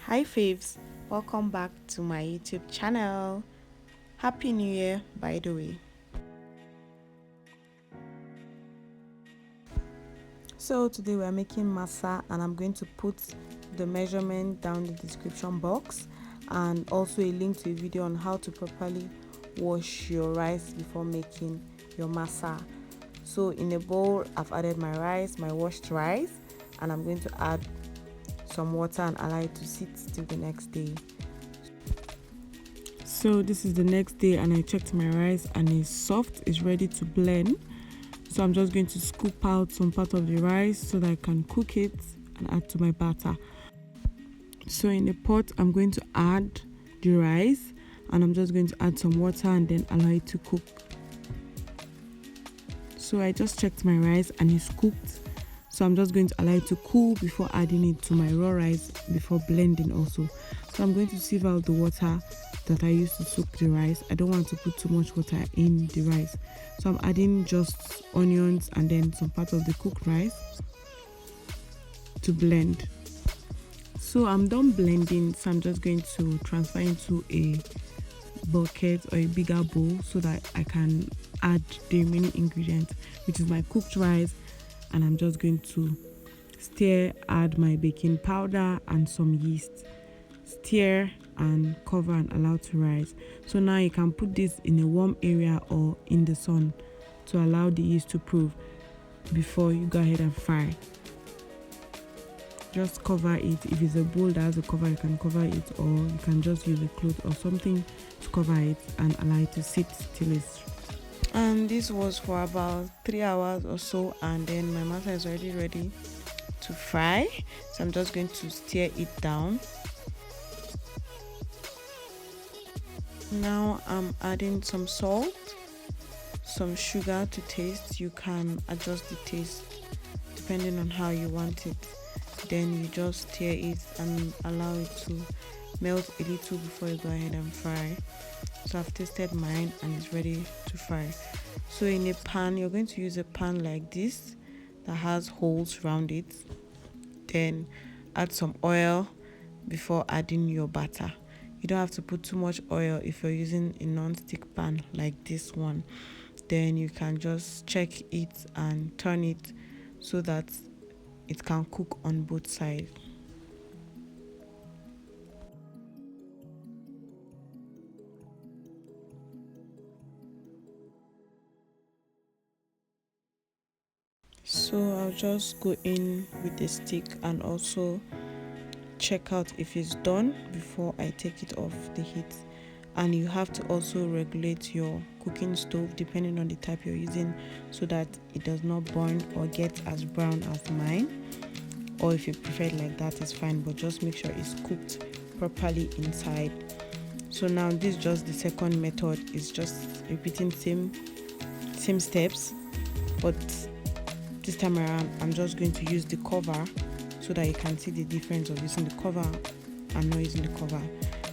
Hi Faves, welcome back to my YouTube channel. Happy New Year, by the way. So today we are making masa, and I'm going to put the measurement down in the description box and also a link to a video on how to properly wash your rice before making your masa. So in a bowl, I've added my rice, my washed rice, and I'm going to add some water and allow it to sit till the next day. So this is the next day, and I checked my rice and it's soft, it's ready to blend. So I'm just going to scoop out some part of the rice so that I can cook it and add to my batter. So in a pot, I'm going to add the rice, and I'm just going to add some water and then allow it to cook. So I just checked my rice and it's cooked. So I'm just going to allow it to cool before adding it to my raw rice before blending also. So I'm going to sieve out the water that I used to soak the rice. I don't want to put too much water in the rice. So I'm adding just onions and then some part of the cooked rice to blend. So I'm done blending, so I'm just going to transfer into a bucket or a bigger bowl so that I can add the remaining ingredients, which is my cooked rice, and I'm just going to add my baking powder and some yeast, stir and cover and allow to rise. So now you can put this in a warm area or in the sun to allow the yeast to prove before you go ahead and fry. Just cover it. If it's a bowl that has a cover, you can cover it, or you can just use a cloth or something to cover it and allow it to sit till it's. And this was for about 3 hours or so, and then my masa is already ready to fry. So I'm just going to stir it down. Now I'm adding some salt, some sugar to taste. You can adjust the taste depending on how you want it. Then you just stir it and allow it to melt a little before you go ahead and fry. So I've tasted mine and it's ready to fry. So in a pan, you're going to use a pan like this that has holes around it. Then add some oil before adding your batter. You don't have to put too much oil if you're using a non-stick pan like this one. Then you can just check it and turn it so that it can cook on both sides. So I'll just go in with a stick and also check out if it's done before I take it off the heat. And you have to also regulate your cooking stove depending on the type you're using so that it does not burn or get as brown as mine. Or if you prefer it like that, it's fine, but just make sure it's cooked properly inside. So now this is just the second method. It's just repeating same steps, but this time around I'm just going to use the cover so that you can see the difference of using the cover and not using the cover.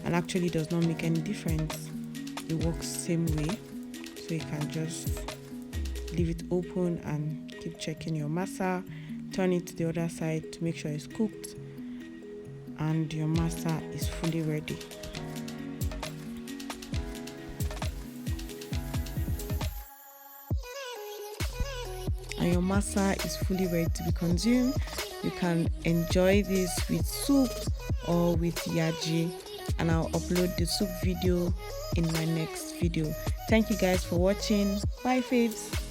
And actually does not make any difference. It works same way. So you can just leave it open and keep checking your masa. Turn it to the other side to make sure it's cooked and your masa is fully ready. And your masa is fully ready to be consumed. You can enjoy this with soup or with yaji, and I'll upload the soup video in my next video. Thank you guys for watching. Bye Faves.